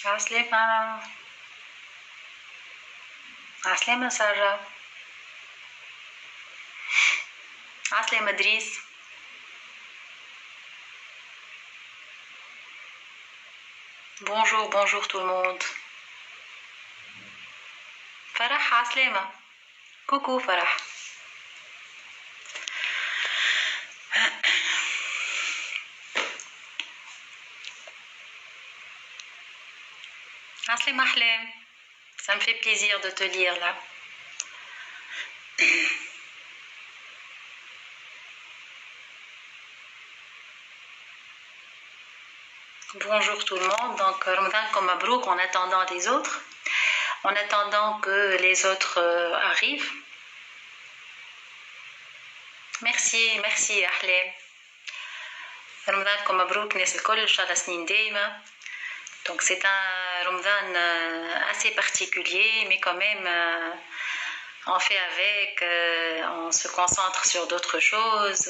عسلامة. عسلامة سارة. عسلامة دريس. Bonjour, bonjour tout le monde. فرح عسلامة. كوكو فرح. عسلامة أحلام. Ça me fait plaisir de te lire là. Bonjour tout le monde. Donc Ramadan comme Mabrouk en attendant les autres. En attendant que les autres arrivent. Merci, merci أحلام. Ramadan comme Mabrouk ناس الكل إن شاء الله سنين دايمة. Donc c'est un Ramadan assez particulier, mais quand même on fait avec, on se concentre sur d'autres choses.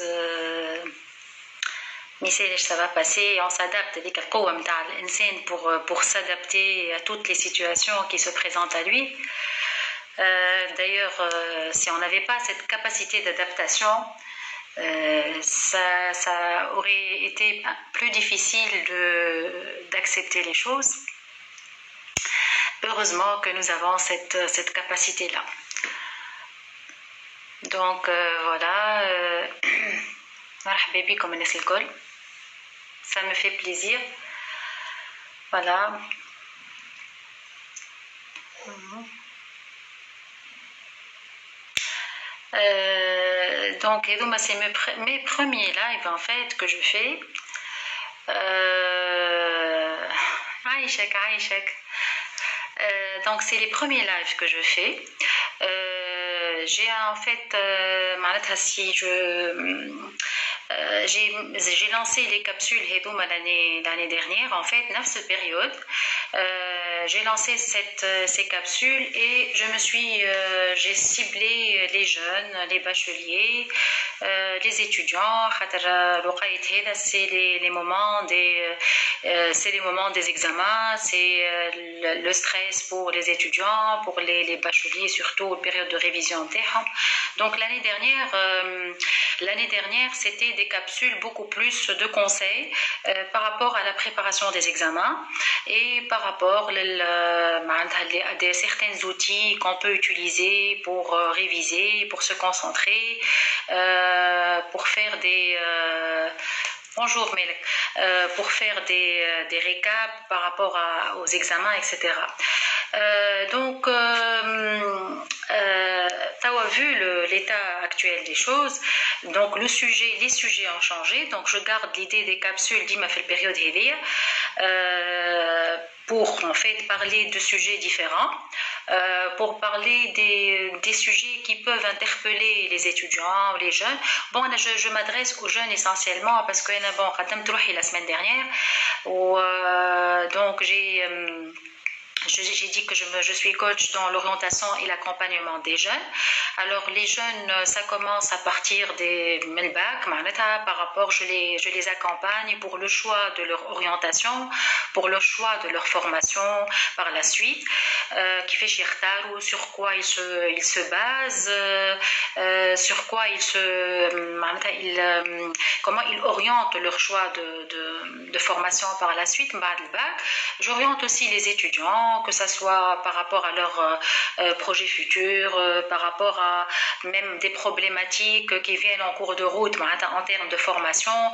Mais ça va passer et on s'adapte avec le قوة متاع الإنسان pour s'adapter à toutes les situations qui se présentent à lui. D'ailleurs, si on n'avait pas cette capacité d'adaptation, ça aurait été plus difficile d'accepter les choses. Heureusement que nous avons cette capacité-là. Donc voilà, مرحبا بكم الناس الكل. Ça me fait plaisir. Voilà. Donc c'est mes premiers lives en fait que je fais. Aïchek. Donc c'est les premiers lives que je fais. J'ai en fait si j'ai lancé les capsules Hedouma l'année dernière, en fait, dans cette période. J'ai lancé ces capsules et j'ai ciblé les jeunes, les bacheliers, les étudiants. C'est les moments des examens, c'est le stress pour les étudiants, pour les bacheliers, surtout aux périodes de révision. Donc l'année dernière, c'était des capsules beaucoup plus de conseils par rapport à la préparation des examens et par rapport à certains outils qu'on peut utiliser pour réviser, pour se concentrer, pour faire des... Bonjour Melek, pour faire des récaps par rapport aux examens, etc. Donc, tu as vu l'état actuel des choses. Donc, les sujets ont changé. Donc, je garde l'idée des capsules d'Ima fait période Hélia pour en fait parler de sujets différents, pour parler des sujets qui peuvent interpeller les étudiants, les jeunes. Bon, je m'adresse aux jeunes essentiellement parce que la semaine dernière, donc j'ai dit que je suis coach dans l'orientation et l'accompagnement des jeunes. Alors les jeunes, ça commence à partir des Melbak, par rapport, je les accompagne pour le choix de leur orientation, pour le choix de leur formation par la suite, qui fait Shirtaru, sur quoi ils se basent, sur quoi comment ils orientent leur choix de formation par la suite. J'oriente aussi les étudiants que ce soit par rapport à leurs projets futurs, par rapport à même des problématiques qui viennent en cours de route en termes de formation,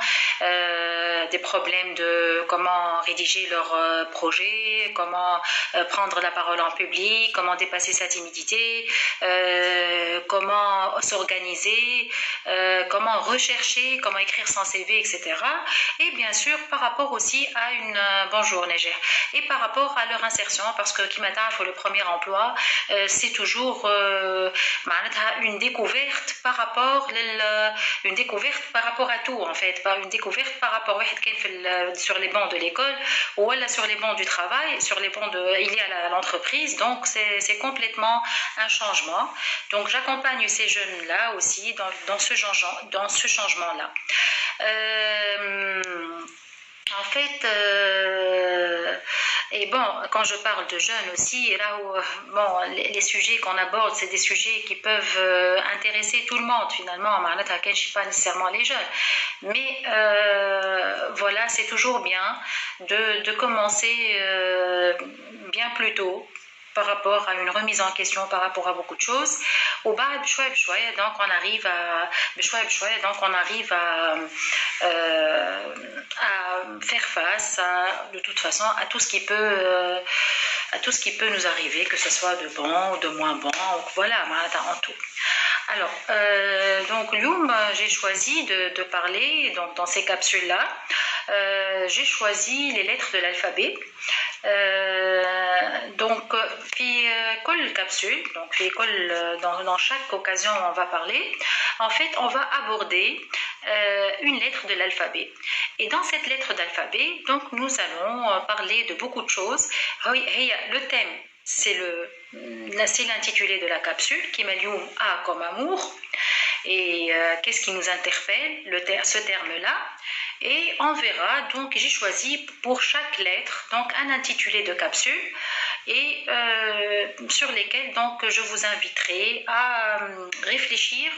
des problèmes de comment rédiger leurs projets, comment prendre la parole en public, comment dépasser sa timidité, comment s'organiser, comment rechercher, comment écrire son CV, etc. Et bien sûr, par rapport aussi à une... bonjour Neger. Et par rapport à leur insertion, parce que Kimata, le premier emploi, c'est toujours une découverte par rapport une découverte par rapport à tout en fait, une découverte par rapport sur les bancs de l'école ou sur les bancs du travail, sur les bancs il y a l'entreprise, donc c'est complètement un changement. Donc j'accompagne ces jeunes là aussi dans ce changement là. En fait, et bon, quand je parle de jeunes aussi, là où bon, les sujets qu'on aborde, c'est des sujets qui peuvent intéresser tout le monde finalement, je ne suis pas nécessairement les jeunes, mais voilà, c'est toujours bien de commencer bien plus tôt par rapport à une remise en question par rapport à beaucoup de choses. Au bas, donc on arrive à faire face de toute façon à tout ce qui peut nous arriver, que ce soit de bon ou de moins bon. Donc voilà, en tout. Alors, donc Loum, j'ai choisi de parler donc, dans ces capsules-là. J'ai choisi les lettres de l'alphabet. Donc, dans chaque occasion où on va parler, en fait, on va aborder une lettre de l'alphabet. Et dans cette lettre d'alphabet, donc, nous allons parler de beaucoup de choses. Le thème, c'est l'intitulé de la capsule, qui met Lyoum A comme amour. Et qu'est-ce qui nous interpelle, ce terme-là. Et on verra, donc j'ai choisi pour chaque lettre donc un intitulé de capsule et sur lesquels donc je vous inviterai à réfléchir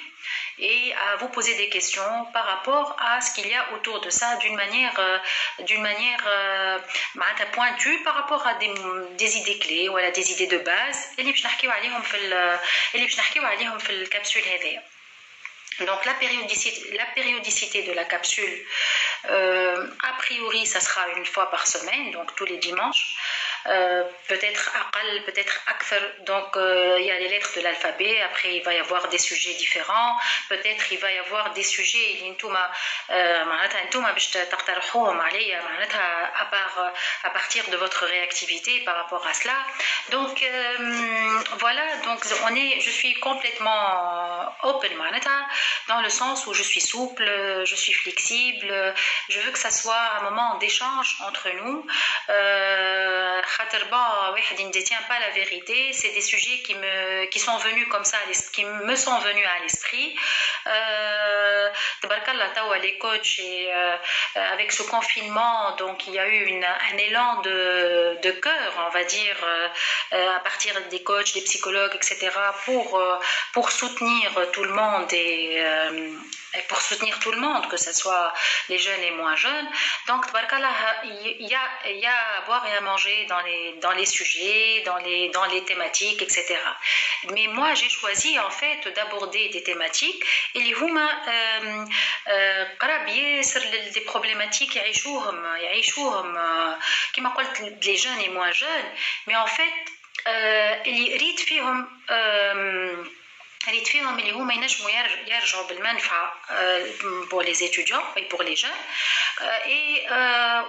et à vous poser des questions par rapport à ce qu'il y a autour de ça d'une manière pointue par rapport à des idées clés ou à des idées de base اللي باش نحكيو عليهم في الكبسول هذه. Donc la périodicité de la capsule, a priori, ça sera une fois par semaine, donc tous les dimanches. Peut-être aqal, peut-être akthar. Donc il y a les lettres de l'alphabet, après il va y avoir des sujets différents, peut-être il va y avoir des sujets اللي نتوما نتوما باش تقترحوهم عليا à partir de votre réactivité par rapport à cela. Donc voilà, donc je suis complètement open dans le sens où je suis souple, je suis flexible, je veux que ça soit un moment d'échange entre nous. Il ne détient pas la vérité, c'est des sujets qui sont venus comme ça, qui me sont venus à l'esprit. Les coachs et avec ce confinement, donc il y a eu un élan de cœur, on va dire, à partir des coachs, des psychologues, etc., pour soutenir tout le monde et pour soutenir tout le monde, que ce soit les jeunes et moins jeunes. Donc, il y a à boire et à manger dans les sujets, dans les thématiques, etc. Mais moi, j'ai choisi en fait d'aborder des thématiques et les huma des problématiques كما قلت les jeunes et moins jeunes, mais en fait اللي ريت فيهم اللي هما ينجموا يرجعوا بالمنفعه pour les étudiants et pour les jeunes et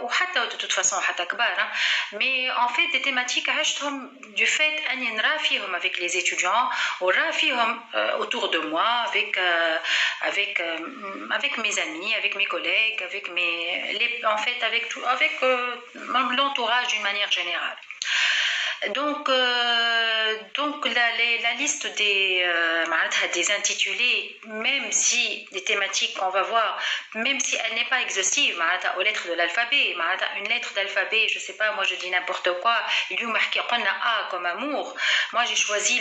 وحتى de toute façon حتى كبار. Mais en fait des thématiques عشتهم du fait اني نرى فيهم avec les étudiants ونرى فيهم autour de moi avec mes amis, avec mes collègues, avec l'entourage d'une manière générale. Donc la liste des intitulés, même si les thématiques qu'on va voir, même si elle n'est pas exhaustive, aux lettres de l'alphabet, une lettre d'alphabet, je sais pas, moi je dis n'importe quoi, il y a A comme amour, moi j'ai choisi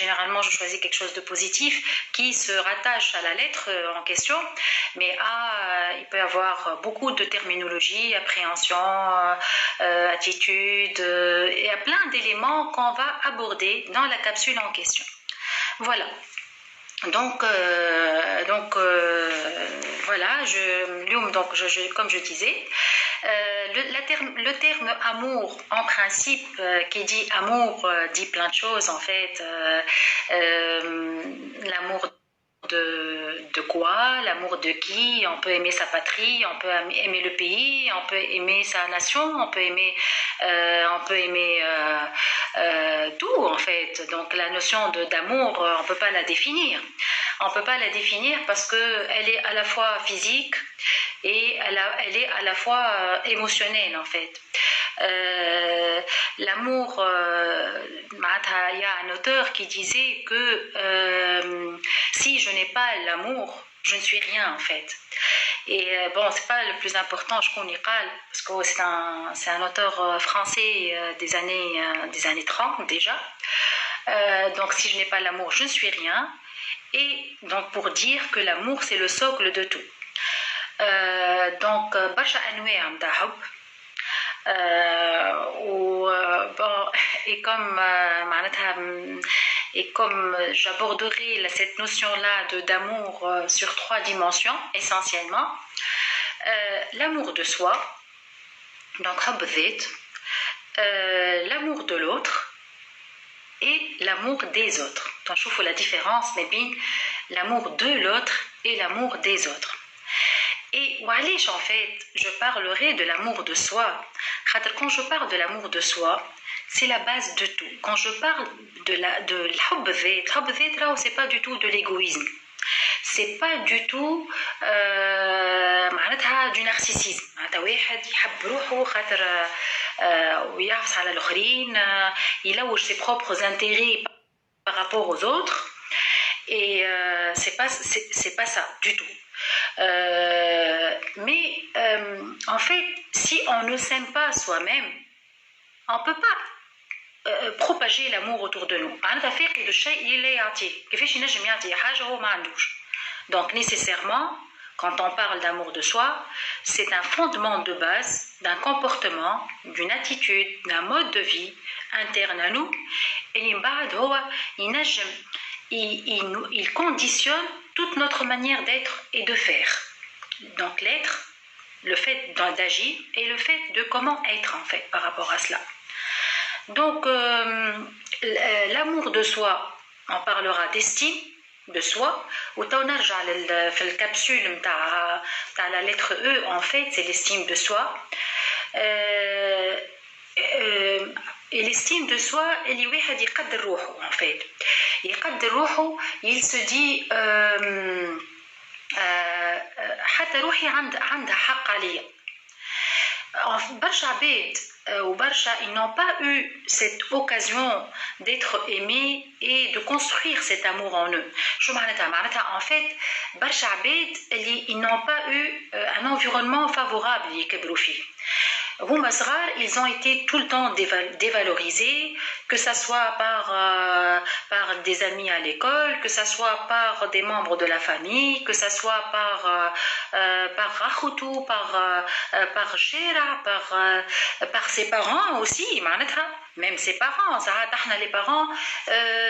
généralement je choisis quelque chose de positif qui se rattache à la lettre en question, mais A, il peut y avoir beaucoup de terminologie, appréhension, attitude, il y a plein d'éléments qu'on va aborder dans la capsule en question. Voilà. Donc voilà, comme je disais, le terme amour, en principe, qui dit amour, dit plein de choses en fait. L'amour de quoi, l'amour de qui, on peut aimer sa patrie, on peut aimer le pays, on peut aimer sa nation, on peut aimer tout en fait. Donc la notion d'amour, on ne peut pas la définir. On ne peut pas la définir parce qu'elle est à la fois physique et elle est à la fois émotionnelle en fait. L'amour, il y a un auteur qui disait que si je n'ai pas l'amour, je ne suis rien en fait. Et bon, c'est pas le plus important, je connais pas, parce que c'est un auteur français des années 30 déjà. Donc si je n'ai pas l'amour, je ne suis rien. Et donc pour dire que l'amour c'est le socle de tout. Donc برشا أنواع متاع حب. Et comme j'aborderai cette notion-là d'amour sur 3 dimensions essentiellement, l'amour de soi, donc l'amour de l'autre et l'amour des autres. Donc je trouve la différence mais bien l'amour de l'autre et l'amour des autres. Et Walish, en fait, je parlerai de l'amour de soi. Quand je parle de l'amour de soi, c'est la base de tout. Quand je parle de l'hub zet, c'est pas du tout de l'égoïsme. C'est pas du tout du narcissisme. واحد يحب روحه خاطر ويعفس على الآخرين يلوج ses propres intérêts par rapport aux autres. Et c'est pas ça du tout. Mais en fait, si on ne s'aime pas soi-même, on ne peut pas propager l'amour autour de nous. Donc nécessairement, quand on parle d'amour de soi, c'est un fondement de base d'un comportement, d'une attitude, d'un mode de vie interne à nous. Et il conditionne toute notre manière d'être et de faire. Donc l'être, le fait d'agir et le fait de comment être en fait par rapport à cela. Donc l'amour de soi, on parlera d'estime de soi. Ou t'onarja في الكبسول متاع la lettre E en fait c'est l'estime de soi. Et l'estime de soi اللي واحد يقدر روحه en fait. يقدر روحه, il se dit حتى روحي عندها حق عليا. برشا عباد وبرشا ils n'ont pas eu cette occasion d'être aimés et de construire cet amour en eux. شو معناتها en fait برشا عباد اللي ils n'ont pas eu un environnement favorable يكبروا فيه. هما صغار, ils ont été tout le temps dévalorisés, que ça soit par des amis à l'école, que ça soit par des membres de la famille, que ça soit par Rakhutu, par Shera, par ses parents aussi, même ses parents. ساعات احنا les parents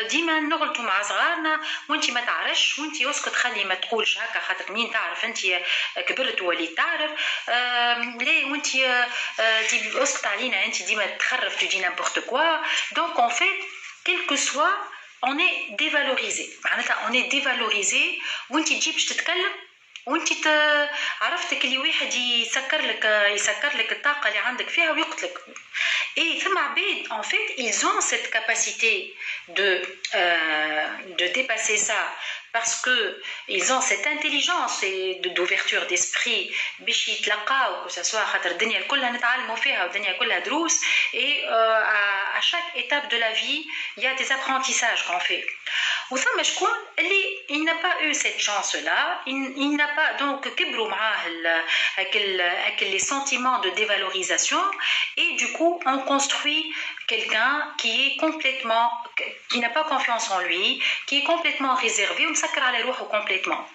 ديما نغلطوا مع صغارنا وانتي ما تعرفش وانتي اسكت خلي ما تقولش هكا خاطر مين تعرف انتي كبرت وليت تعرف ليه وانتي اسكت علينا انتي ديما تخرف tu dis n'importe quoi. Donc en fait quel que soit on est dévalorisé. معناتها on est dévalorisé وانتي تجي باش تتكلم وانت عرفتك اللي واحد يسكر لك الطاقه اللي عندك فيها ويقتلك. Et ثم عباد en fait ils ont cette capacité de dépasser ça parce que ils ont cette intelligence et d'ouverture d'esprit باش يتلقاو, que ça soit خاطر الدنيا كلها نتعلموا فيها والدنيا كلها دروس. Et à chaque étape de la vie il y a des apprentissages qu'on fait. وثم شكون اللي il n'a pas eu cette chance là, il n'a pas donc كبروا معاه les sentiments de dévalorisation et du coup on construit quelqu'un qui n'a pas confiance en lui, qui est complètement réservé ومسكر على روحه complètement.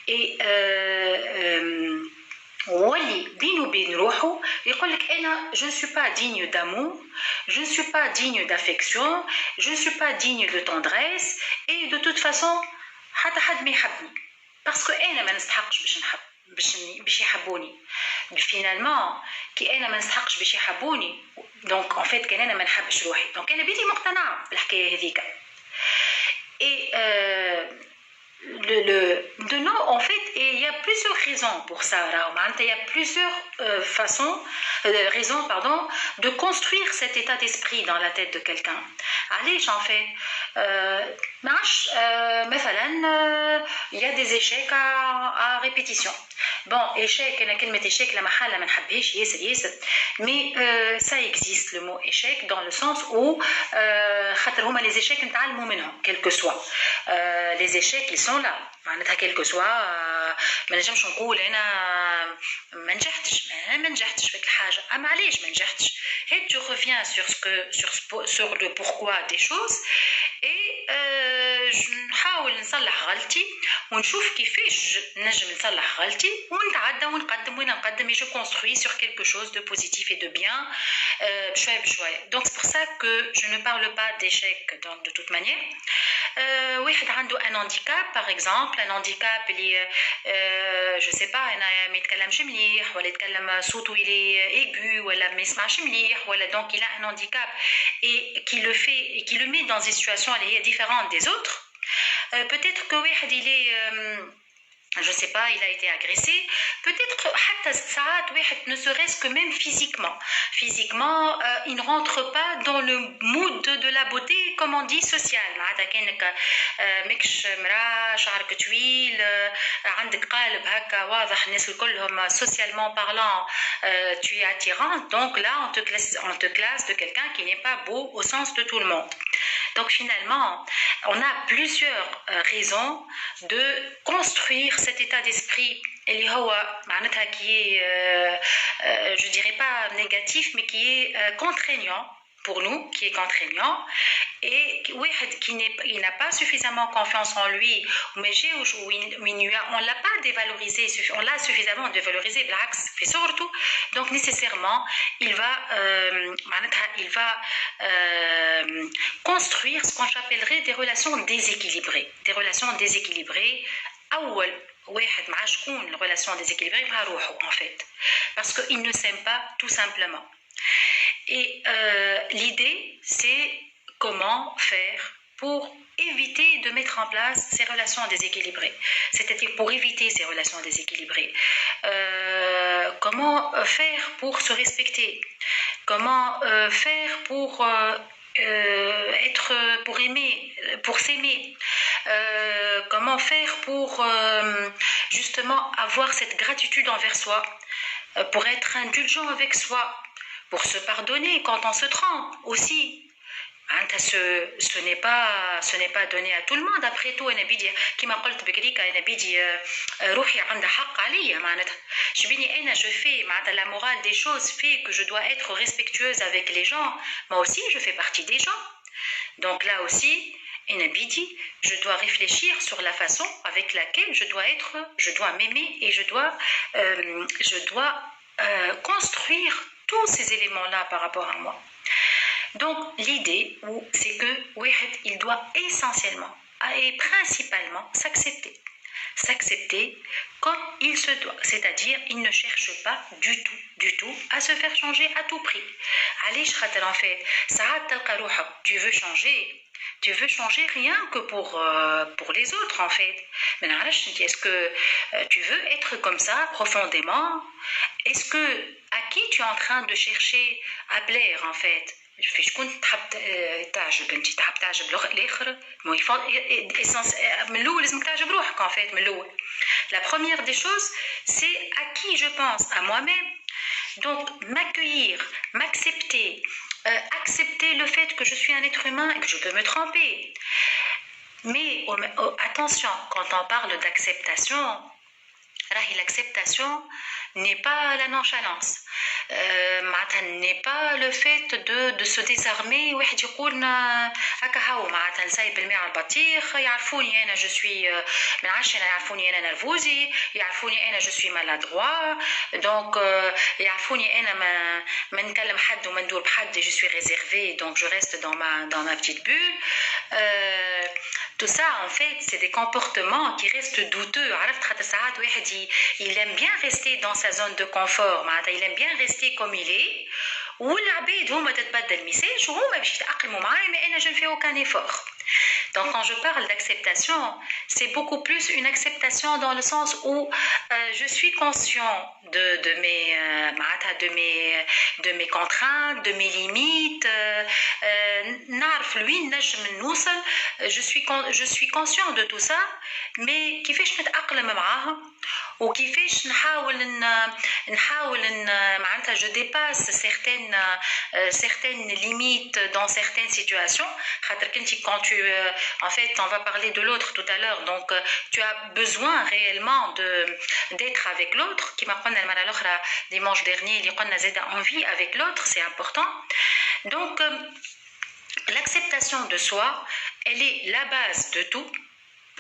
Et واللي بينه وبين روحه يقول لك انا je ne suis pas digne d'amour, je ne suis pas digne d'affection, je ne suis pas digne de tendresse et de toute façon حتى حد ما يحبني باسكو انا ما نستحقش باش نحب باش يحبوني. فينالمون كي انا ما نستحقش باش يحبوني دونك ان فيت كان انا ما نحبش روحي دونك انا بيتي مقتنعه بالحكايه هذيك. Et de non, en fait, il y a plusieurs raisons pour ça. Il y a plusieurs raisons, pardon, de construire cet état d'esprit dans la tête de quelqu'un. Allez, j'en fais. Il y a des échecs à répétition. Bon, échec, il y a كلمة échec la محل ما نحبهاش ياسر mais ça existe le mot échec dans le sens où خاطر هما les échecs نتعلموا منهم quel que soit les échecs ils sont là معناتها quel que soit ما نجمش نقول انا ما نجحتش في الحاجه اما علاش ما نجحتش هي tu reviens sur le pourquoi des choses et نحاول نصلح غلطي ونشوف كيفاش نجم نصلح غلطي ونتعدى ونقدم وين نقدم et je construis sur quelque chose de positif et de bien بشوية. Donc c'est pour ça que je ne parle pas d'échec de toute manière. واحد عنده un handicap par exemple un handicap اللي je sais pas انا ما يتكلمش مليح ولا يتكلم صوته اللي aigu ولا ما يسمعش مليح ولا donc il a un handicap et qui le met dans des situations اللي هي différentes des autres. Peut-être que واحد il est je sais pas, il a été agressé. Peut-être حتى ساعات واحد ne serait-ce que même physiquement il ne rentre pas dans le mood de la beauté comme on dit sociale. معناتها كانك ماكش مرا شعرك طويل عندك قالب هكا واضح الناس الكلهم socialement parlant tu es attirant donc là on te classe de quelqu'un qui n'est pas beau au sens de tout le monde. Donc finalement, on a plusieurs raisons de construire cet état d'esprit اللي هو معناتها qui est je dirais pas négatif mais qui est contraignant pour nous, qui est contraignant et qui n'a pas suffisamment confiance en lui mais on l'a pas dévalorisé, on l'a suffisamment dévalorisé بالعكس في صورته donc nécessairement il va construire ce qu'on appellerait des relations déséquilibrées أول واحد مع شكون الريلاسيون déséquilibrée مع روحه en fait parce qu'il ne s'aime pas tout simplement. Et l'idée, c'est comment faire pour éviter de mettre en place ces relations déséquilibrées. C'est-à-dire pour éviter ces relations déséquilibrées. Comment faire pour se respecter? Comment faire pour aimer, pour s'aimer? Comment faire pour justement avoir cette gratitude envers soi, pour être indulgent avec soi, pour se pardonner quand on se trompe aussi. Ce n'est pas donné à tout le monde. Après tout, أنا بدي كما قلت بكريكا أنا بدي روحي عندها حق عليا معناتها. je fais la morale des choses fait que je dois être respectueuse avec les gens. Moi aussi, je fais partie des gens. Donc là aussi, je dois réfléchir sur la façon avec laquelle je dois m'aimer et je dois construire tous ces éléments-là par rapport à moi. Donc l'idée, c'est que il doit essentiellement et principalement s'accepter comme il se doit, c'est-à-dire il ne cherche pas du tout à se faire changer à tout prix. Allez, en fait, tu veux changer rien que pour les autres en fait. Mais est-ce que tu veux être comme ça profondément? Est-ce que à qui tu es en train de chercher à plaire en fait? في شكون تحب تعجب انت تحب تعجب الاخر مو من الاول لازم تعجب روحك en fait من الاول. La première des choses c'est à qui je pense, à moi-même. Donc m'accueillir, m'accepter, accepter le fait que je suis un être humain et que je peux me tromper. Mais attention, quand on parle d'acceptation, l'acceptation n'est pas la nonchalance. معناتها n'est pas le fait de se désarmer. واحد يقولنا هكا هاو معناتها نسايب الماء على البطيخ، يعرفوني انا جو سوي من عشرة، يعرفوني انا نرفوزي، يعرفوني انا جو سوي مالادغوا، دونك يعرفوني انا ما نكلم حد وما ندور بحد، جو سوي ريزيرفي، دونك جو ريست dans ma petite bulle. Tout ça en fait c'est des comportements qui restent douteux. عرفت خاطر ساعات واحد il aime bien rester dans sa zone de confort، معناتها il aime bien rester comme il est، والعباد هما تتبدل ميساج وهما باش يتأقلموا معايا، mais انا je ne fais aucun effort. Donc quand je parle d'acceptation, c'est beaucoup plus une acceptation dans le sens où je suis conscient de mes contraintes, de mes limites. نعرف لوين نجم نوصل. je suis conscient de tout ça، mais كيفاش نتأقلم معاهم وكيفاش نحاول معناتها je dépasse certaines limites dans certaines situations. خاطر كنتي quand tu en fait on va parler de l'autre tout à l'heure، donc tu as besoin réellement d'être avec l'autre. كما قلنا المرة الأخرى dimanche dernier اللي قلنا زادة envie avec l'autre c'est important. Donc l'acceptation de soi elle est la base de tout.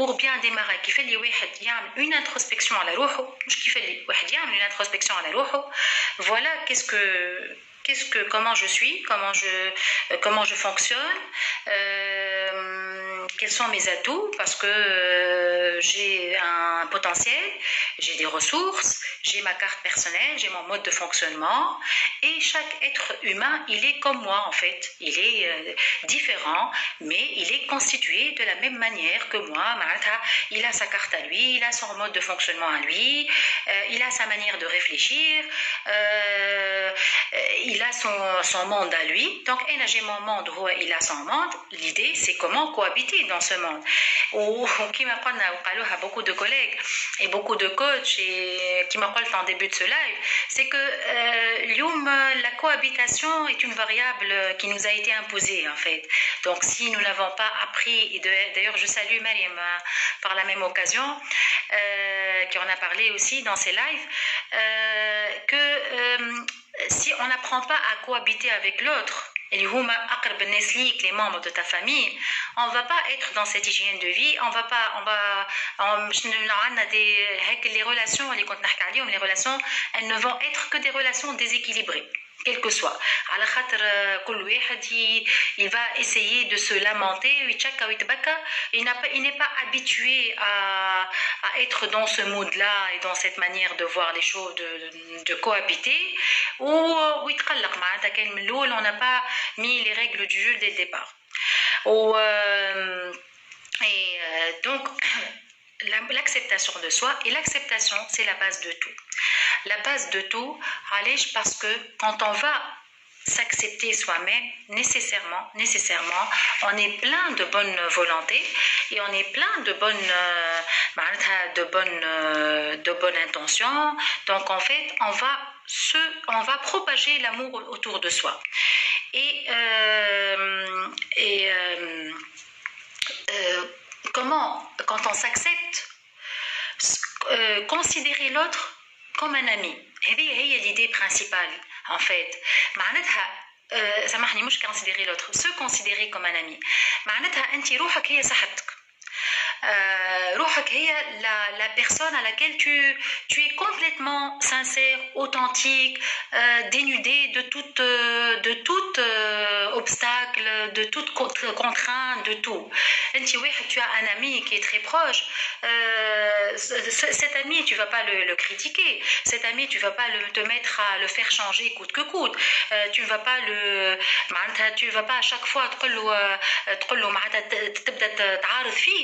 pour bien démarrer كيف اللي واحد يعمل une introspection على روحه، مش كيف اللي واحد يعمل une introspection على روحه. voilà comment je suis, comment je fonctionne, quels sont mes atouts, parce que j'ai un potentiel, j'ai des ressources, j'ai ma carte personnelle, j'ai mon mode de fonctionnement, et chaque être humain il est comme moi en fait, il est différent, mais il est constitué de la même manière que moi. Il a sa carte à lui, il a son mode de fonctionnement à lui, il a sa manière de réfléchir, il a son monde à lui. Donc j'ai mon monde, il a son monde. L'idée c'est comment cohabiter dans ce monde. Qui m'apprennent à beaucoup de collègues et beaucoup de coachs et qui m'apprennent en début de ce live, c'est que la cohabitation est une variable qui nous a été imposée en fait. Donc si nous n'avons pas appris, et d'ailleurs je salue Mariam par la même occasion, qui en a parlé aussi dans ses lives, que si on n'apprend pas à cohabiter avec l'autre, les membres de ta famille, on ne va pas être dans cette hygiène de vie, les relations, les relations, elles ne vont être que des relations déséquilibrées. Quel que soit. Il va essayer de se lamenter, il n'est pas habitué à être dans ce mood-là et dans cette manière de voir les choses, de cohabiter. On n'a pas mis les règles du jeu dès le départ. Donc, l'acceptation de soi, et l'acceptation, c'est la base de tout. La base de tout, parce que quand on va s'accepter soi-même, nécessairement, on est plein de bonne volonté et on est plein de bonnes intentions. Donc en fait, on va propager l'amour autour de soi. Comment, quand on s'accepte, considérer l'autre comme un ami. هي l'idée principale en fait. معناتها سامحني مش considérer l'autre, se considérer comme un ami. معناتها أنت روحك هي صاحبتك. روحك هي la personne à laquelle tu es complètement sincère, authentique, dénudé de tout obstacle, de toute contrainte, de tout. Tu as un ami qui est très proche. Cet ami, tu ne vas pas le critiquer. Cet ami, tu ne vas pas te mettre à le faire changer coûte que coûte. Tu ne vas pas à chaque fois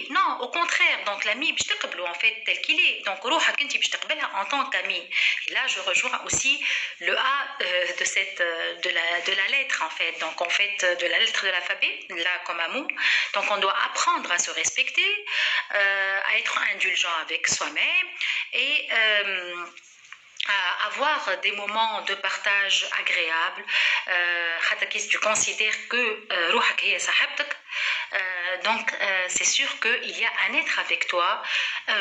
non, au contraire. Donc l'ami باش تقبله en fait tel qu'il est. Donc روحك انت باش تقبلها en tant qu'ami. Et là je rejoins aussi le A de la lettre en fait. Donc en fait de la lettre de l'alphabet, là comme un mot. Donc on doit apprendre à se respecter, à être indulgent avec soi-même et à avoir des moments de partage agréables. Si tu considères que روحك هي صاحبتك, c'est sûr qu'il y a un être avec toi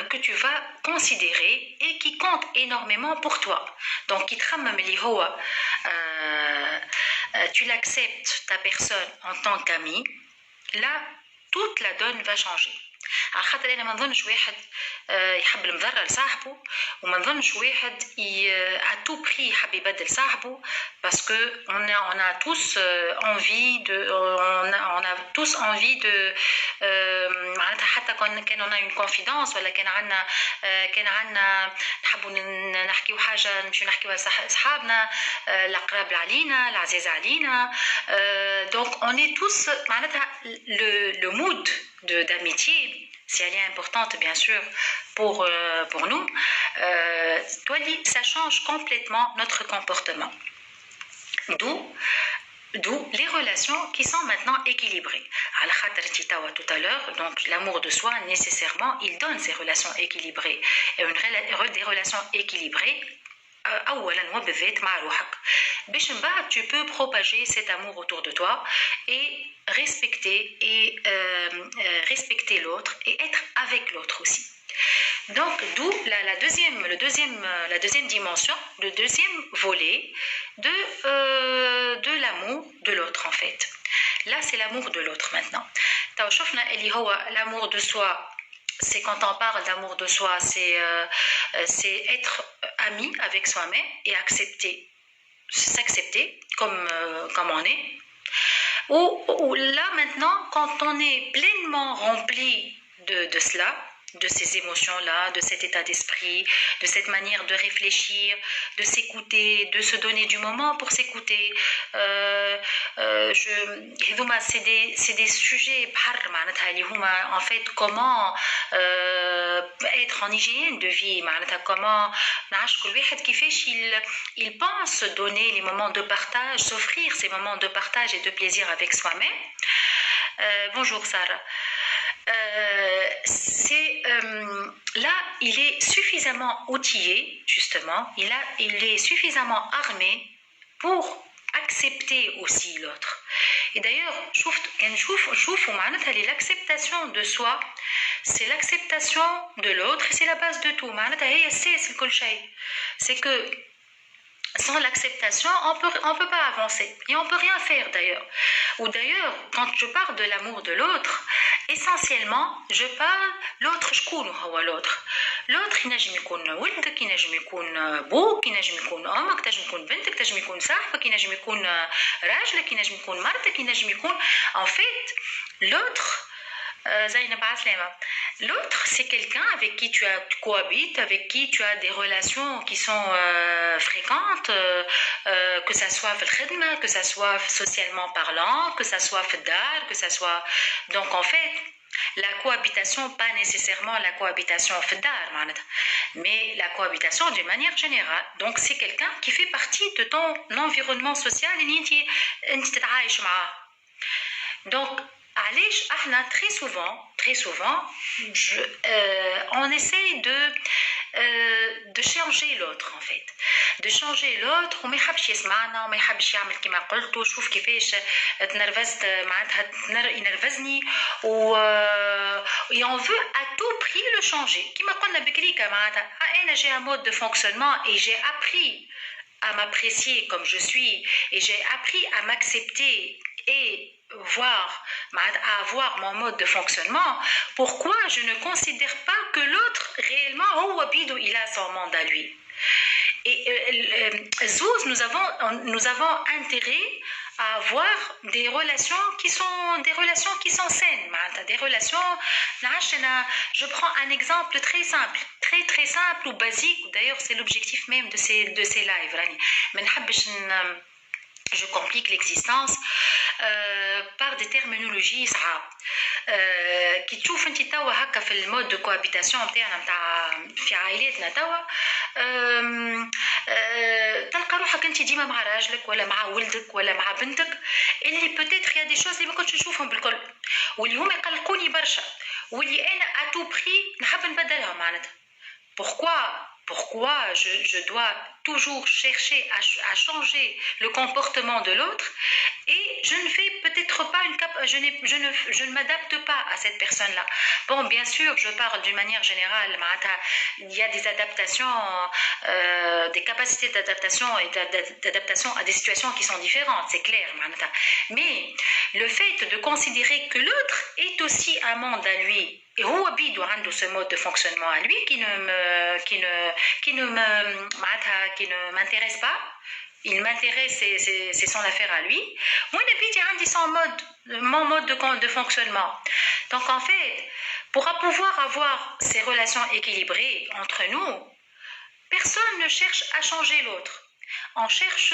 que tu vas considérer et qui compte énormément pour toi. Donc, tu l'acceptes, ta personne, en tant qu'ami, là, toute la donne va changer. على خاطر انا ما نظنش واحد يحب المضره لصاحبه وما نظنش واحد à tout prix يحب يبدل صاحبه parce que on a tous envie de on a tous envie de معناتها حتى كان on a une confidence ولا كان عندنا نحبوا نحكيو حاجه نمشيو نحكيوها لصحابنا الاقرب علينا العزيز علينا donc on est tous معناتها le mood d'amitié si elle est importante bien sûr pour nous ça change complètement notre comportement d'où les relations qui sont maintenant équilibrées. Tout à l'heure, donc l'amour de soi, nécessairement, il donne ces relations équilibrées. Et des relations équilibrées, tu peux propager cet amour autour de toi et respecter l'autre et être avec l'autre aussi. Donc, d'où la deuxième dimension, le deuxième volet de l'amour de l'autre en fait. Là, c'est l'amour de l'autre maintenant. L'amour de soi, c'est quand on parle d'amour de soi, c'est être ami avec soi-même et s'accepter comme on est. Ou là maintenant, quand on est pleinement rempli de cela, de ces émotions-là, de cet état d'esprit, de cette manière de réfléchir, de s'écouter, de se donner du moment pour s'écouter. C'est des sujets en fait comment être en hygiène de vie, comment il pense donner les moments de partage, s'offrir ces moments de partage et de plaisir avec soi-même. Bonjour Sarah. Là, il est suffisamment outillé, justement, il est suffisamment armé pour accepter aussi l'autre. Et d'ailleurs, l'acceptation de soi, c'est l'acceptation de l'autre et c'est la base de tout. C'est que sans l'acceptation, on peut pas avancer et on peut rien faire d'ailleurs. Ou d'ailleurs, quand je parle de l'amour de l'autre, essentiellement, je parle l'autre شكون هو l'autre. L'autre ينجم يكون ولدك، ينجم يكون أبوك، ينجم يكون أمك، تنجم يكون بنتك، تنجم يكون صاحبك، ينجم يكون راجلك، ينجم يكون مرتك، ينجم يكون en fait l'autre L'autre, c'est quelqu'un avec qui tu cohabites, avec qui tu as des relations qui sont fréquentes, que ça soit que ça soit socialement parlant, que ça soit fdar, que ça soit... Donc en fait, la cohabitation, pas nécessairement la cohabitation fdar, mais la cohabitation d'une manière générale. Donc c'est quelqu'un qui fait partie de ton environnement social et donc très souvent, on essaye de changer l'autre en fait, de changer l'autre وما يحبش يسمعنا وما يحبش يعمل كما قلت وشوف كيفاش تنرفزت معناتها ينرفزني et on veut à tout prix le changer كما قلنا بكري معناتها انا j'ai un mode de fonctionnement et j'ai appris à m'apprécier comme je suis et j'ai appris à m'accepter et à avoir mon mode de fonctionnement, pourquoi je ne considère pas que l'autre réellement il a son monde à lui. Et nous avons intérêt à avoir des relations qui sont saines, des relations. Je prends un exemple très simple ou basique. D'ailleurs, c'est l'objectif même de ces lives. Je complique l'existence par des terminologies صعاب كي تشوف انت توا هكا في المود دو كوابيتاسيون نتاعنا نتاع في عائلاتنا توا تلقى روحك انت ديما مع راجلك ولا مع ولدك ولا مع بنتك اللي بوتيتر يا دي شوز اللي ما كنتش نشوفهم بالكل واللي هما يقلقوني برشا واللي انا اتو بري نحب نبدلهم معناتها. Pourquoi Pourquoi je dois toujours chercher à changer le comportement de l'autre et je ne fais peut-être pas je ne m'adapte pas à cette personne-là. Bon, bien sûr, je parle d'une manière générale. Il y a des adaptations, des capacités d'adaptation et d'adaptation à des situations qui sont différentes, c'est clair. Mais le fait de considérer que l'autre est aussi un monde à lui, et هو بيدو عنده ce mode de fonctionnement à lui qui ne m'intéresse pas. Il m'intéresse, c'est son affaire à lui. Moi, j'ai mon mode de fonctionnement. Donc, en fait, pour pouvoir avoir ces relations équilibrées entre nous, personne ne cherche à changer l'autre. On cherche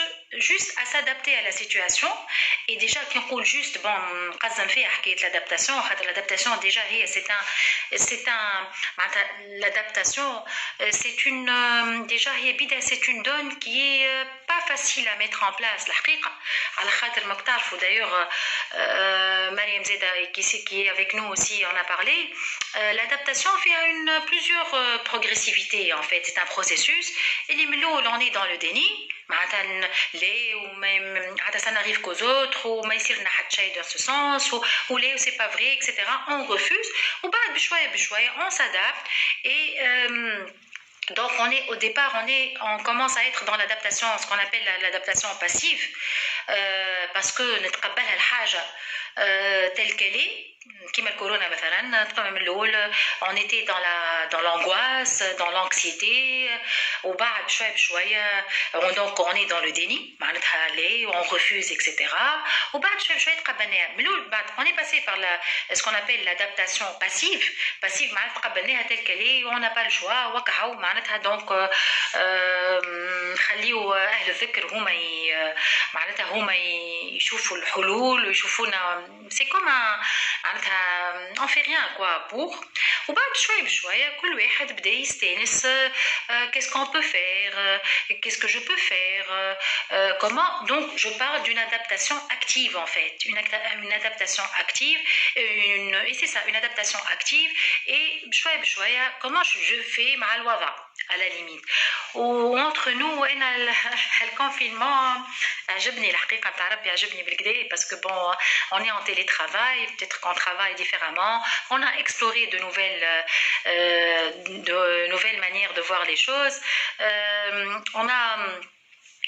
juste à s'adapter à la situation. Et déjà, quand on dit juste, bon, l'adaptation, déjà, l'adaptation, c'est une, déjà, c'est une donne qui est pas facile à mettre en place. D'ailleurs, Mariam Zeda, qui est avec nous aussi, en a parlé. L'adaptation fait plusieurs progressivités, en fait. C'est un processus. Et les mélos, on est dans le déni. Ça n'arrive qu'aux autres ou dans ce sens ou c'est pas vrai, etc. On refuse ou on s'adapte et donc au départ on commence à être dans l'adaptation, ce qu'on appelle l'adaptation passive, parce que نتقبل الحاجة telle qu'elle est. Comme le corona, on était dans l'angoisse, dans l'anxiété, donc on est dans le déni, on refuse, etc. On est passé par ce qu'on appelle l'adaptation passive. Passive, telle qu'elle est, on n'a pas le choix. Donc, خليوا أهل الذكر هما يشوفوا الحلول ويشوفونا. C'est comme on fait rien quoi pour. وبعد شوي بشوية كل واحد بدا يستانس. Qu'est-ce qu'on peut faire, qu'est-ce que je peux faire, comment. Donc je parle d'une adaptation active en fait, une adaptation active, et c'est ça, une adaptation active. Et بشوية بشوية comment je fais مع الوضع à la limite. وentre nous le confinement عجبني الحقيقة نتاع ربي عجبني بالكدا parce que bon on est en télétravail, peut-être qu'on travaille différemment, on a exploré de nouvelles manières de voir les choses, on a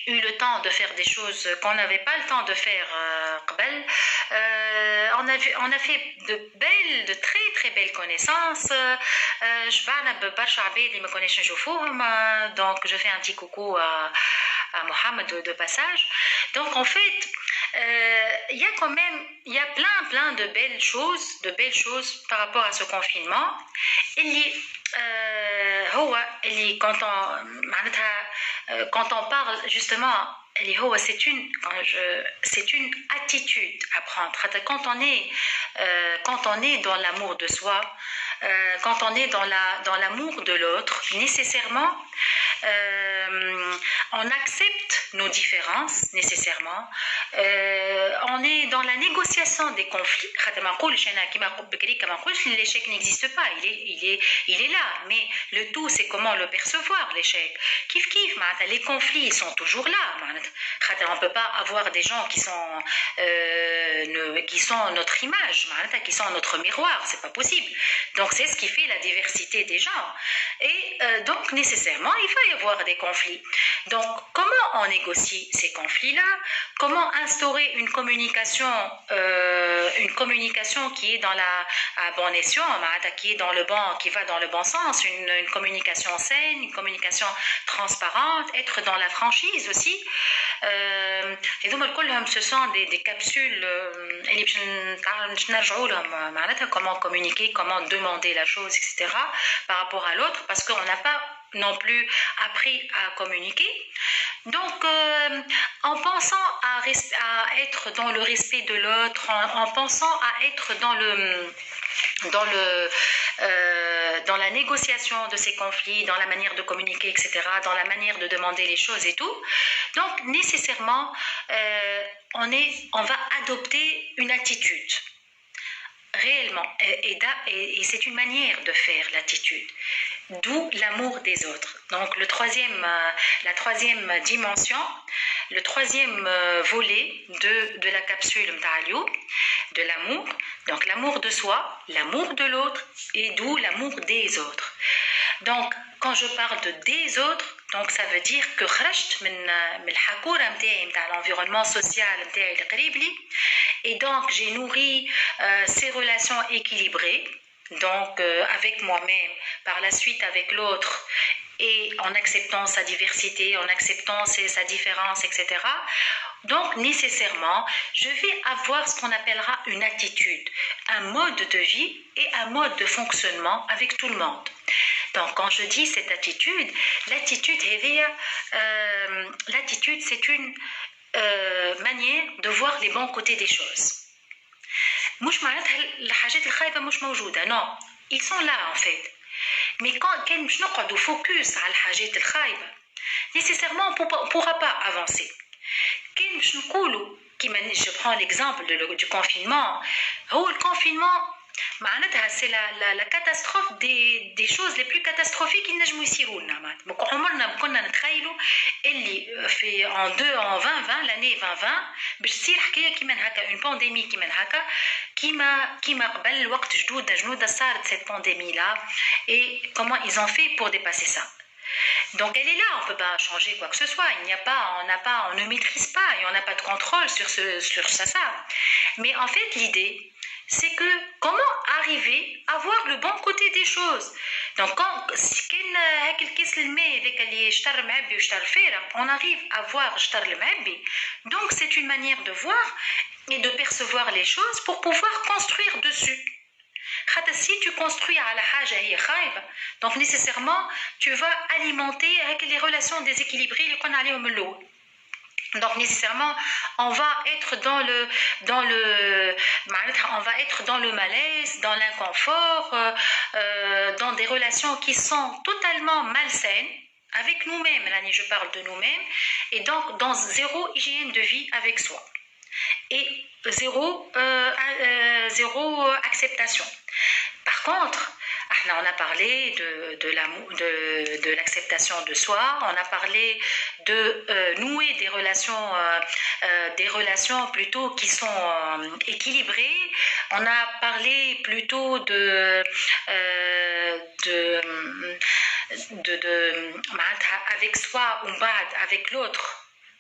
eu le temps de faire des choses qu'on n'avait pas le temps de faire on a fait de très très belles connaissances. Donc je fais un petit coucou à Mohamed de passage. Donc en fait il y a plein de belles choses par rapport à ce confinement. Quand on parle justement, c'est une attitude à prendre. Quand on est dans l'amour de soi, quand on est dans l'amour de l'autre, nécessairement on accepte nos différences, nécessairement. On est dans la négociation des conflits. L'échec n'existe pas, il est là, mais le tout c'est comment le percevoir, l'échec. Les conflits ils sont toujours là. On ne peut pas avoir des gens qui sont notre image, qui sont notre miroir, c'est pas possible. Donc c'est ce qui fait la diversité des gens. Et donc nécessairement il va y avoir des conflits. Donc comment on négocie ces conflits-là? Comment instaurer une communication qui est dans la bonne escient, qui va dans le bon sens, une communication saine, une communication transparente, être dans la franchise aussi. Et donc ce sont des capsules comment communiquer, comment demander la chose, etc. par rapport à l'autre, parce qu'on n'a pas non plus appris à communiquer. Donc en pensant à être dans le respect de l'autre, en pensant à être dans la négociation de ces conflits, dans la manière de communiquer, etc., dans la manière de demander les choses et tout. Donc, nécessairement, on va adopter une attitude. Réellement. Et c'est une manière de faire l'attitude. d'où l'amour des autres. Donc la troisième dimension, le troisième volet de la capsule Mta'alio, de l'amour. Donc l'amour de soi, l'amour de l'autre et d'où l'amour des autres. Donc quand je parle de des autres, donc ça veut dire que خرجت من الحكورة متاعي متاع l'environnement social متاعي القريب لي, et donc j'ai nourri ces relations équilibrées, donc avec moi-même, par la suite avec l'autre, et en acceptant sa diversité, en acceptant sa différence, etc. Donc nécessairement, je vais avoir ce qu'on appellera une attitude, un mode de vie et un mode de fonctionnement avec tout le monde. Donc quand je dis cette attitude, l'attitude c'est une manière de voir les bons côtés des choses. مش معناتها الحاجات الخايبة مش موجودة, non, ils sont là en fait. Mais quand كان مش نقعدوا فوكس على الحاجات الخايبة, nécessairement on pourra pas avancer. كان مش نقولوا كيما je prends l'exemple du confinement, هو الconfinement معناتها c'est la catastrophe des choses les plus catastrophiques اللي نجموا يصيروا لنا. عمرنا ما كنا نتخيلوا اللي في en 2020 l'année 2020 باش تصير حكايه كيما هكا, une pandémie كيما هكا, كيما قبل وقت جنود صارت cette pandémie là, et comment ils ont fait pour dépasser ça. Donc elle est là, on ne peut pas changer quoi que ce soit, on ne maîtrise pas et on n'a pas de contrôle sur ça. Mais en fait l'idée, c'est que comment arriver à voir le bon côté des choses. Donc quand on arrive à voir donc c'est une manière de voir et de percevoir les choses pour pouvoir construire dessus. Si tu construis à la haja hi khaïba, donc nécessairement tu vas alimenter avec les relations déséquilibrées qu'on a allé au melou. Donc nécessairement on va être dans le malaise, dans l'inconfort, dans des relations qui sont totalement malsaines avec nous-mêmes. Là je parle de nous-mêmes, et donc dans zéro hygiène de vie avec soi et zéro acceptation. Par contre, on a parlé de l'acceptation de soi, on a parlé de nouer des relations plutôt qui sont équilibrées, on a parlé plutôt avec soi ou avec l'autre,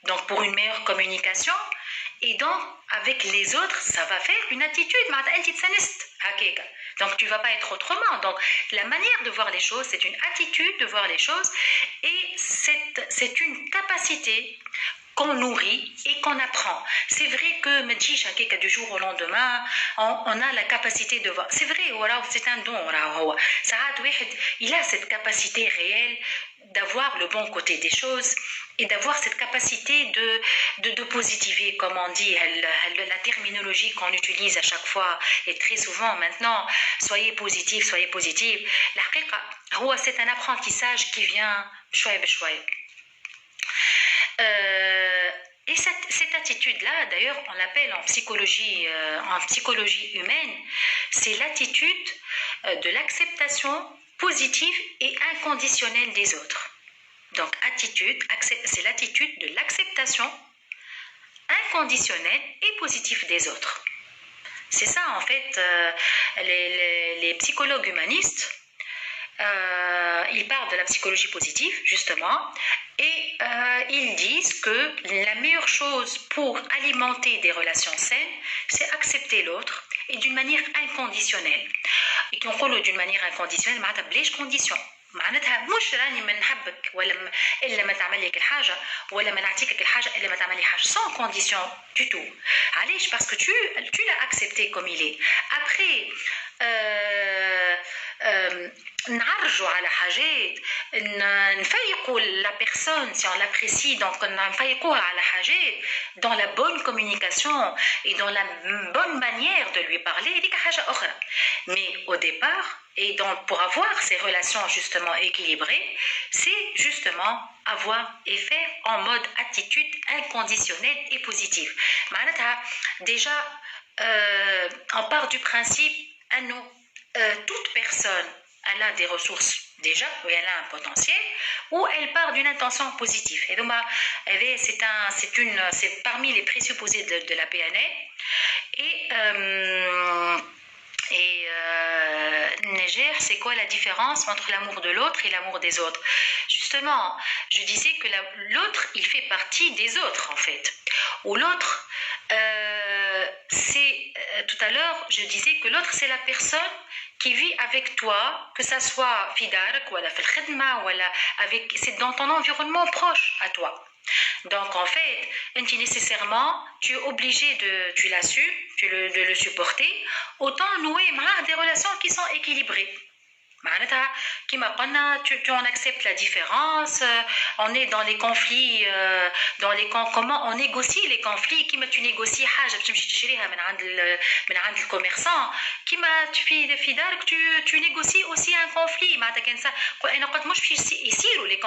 donc pour une meilleure communication. Et donc, avec les autres, ça va faire une attitude. Donc, tu ne vas pas être autrement. Donc, la manière de voir les choses, c'est une attitude de voir les choses. Et c'est une capacité qu'on nourrit et qu'on apprend. C'est vrai que du jour au lendemain, on a la capacité de voir. C'est vrai, c'est un don. Il a cette capacité réelle d'avoir le bon côté des choses et d'avoir cette capacité de positiver, comme on dit, la terminologie qu'on utilise à chaque fois et très souvent maintenant, soyez positif. C'est un apprentissage qui vient chouette. Et cette attitude-là, d'ailleurs, on l'appelle en psychologie humaine, c'est l'attitude de l'acceptation positive et inconditionnelle des autres. Donc, c'est l'attitude de l'acceptation inconditionnelle et positive des autres. C'est ça, en fait, les psychologues humanistes, ils parlent de la psychologie positive, justement, et ils disent que la meilleure chose pour alimenter des relations saines, c'est accepter l'autre et d'une manière inconditionnelle. Et qu'on parle d'une manière inconditionnelle, معناتها بلاش condition. معناتها مش راني ما نحبك ولا الا ما تعمل لي الحاجه ولا ما نعطيك الحاجه الا ما تعمل لي حاجه sans condition du tout. علاش؟ parce que tu l'as accepté comme il est. Après نعرجوا على حاجات, نفيقوا la personne si on l'apprécie, donc نفيقوها على حاجات dans la bonne communication et dans la bonne manière de lui parler, ديك حاجه اخرى. Mais au départ, et donc pour avoir ces relations justement équilibrées, c'est justement avoir et faire en mode attitude inconditionnelle et positive. Déjà on part du principe toute personne elle a des ressources déjà, où elle a un potentiel, ou elle part d'une intention positive. Et donc, c'est parmi les présupposés de la PNL. Neger, c'est quoi la différence entre l'amour de l'autre et l'amour des autres? Justement, je disais que l'autre, il fait partie des autres, en fait. Ou l'autre, tout à l'heure, je disais que l'autre, c'est la personne qui vit avec toi, que ça soit fidark, ou c'est dans ton environnement proche à toi. Donc en fait, nécessairement, tu es obligé tu l'assumes, de le supporter, autant nouer des relations qui sont équilibrées. Tu en acceptes la différence, on est dans les conflits, comment on négocie les conflits, tu négocies le commerçant, tu négocies aussi un conflit, les